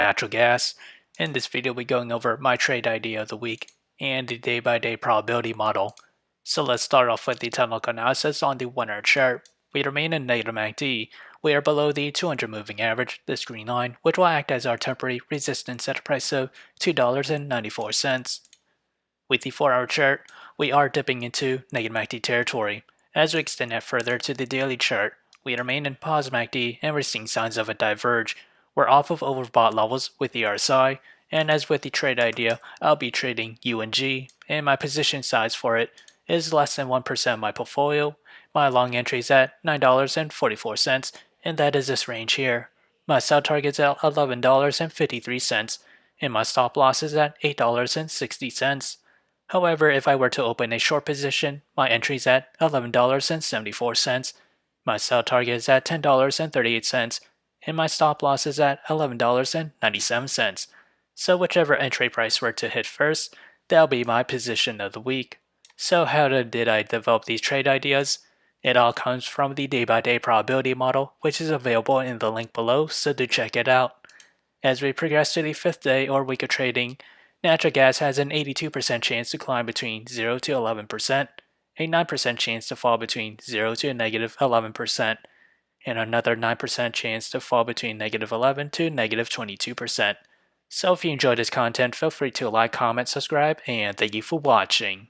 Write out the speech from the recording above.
natural gas. In this video, we're going over my trade idea of the week and the day-by-day probability model. So let's start off with the technical analysis on the 1-hour chart. We remain in negative MACD. We are below the 200 moving average, this green line, which will act as our temporary resistance at a price of $2.94. With the 4-hour chart, we are dipping into negative MACD territory. As we extend that further to the daily chart, we remain in positive MACD and we're seeing signs of a diverge. We're off of overbought levels with the RSI, and as with the trade idea, I'll be trading UNG, and my position size for it is less than 1% of my portfolio. My long entry is at $9.44, and that is this range here. My sell target is at $11.53, and my stop loss is at $8.60. However, if I were to open a short position, my entry is at $11.74, my sell target is at $10.38, and my stop loss is at $11.97. So whichever entry price were to hit first, that'll be my position of the week. So how did I develop these trade ideas? It all comes from the day-by-day probability model, which is available in the link below, so do check it out. As we progress to the 5th day or week of trading, natural gas has an 82% chance to climb between 0 to 11%, a 9% chance to fall between 0 to negative 11%, and another 9% chance to fall between negative 11 to negative 22%. So if you enjoyed this content, feel free to like, comment, subscribe, and thank you for watching.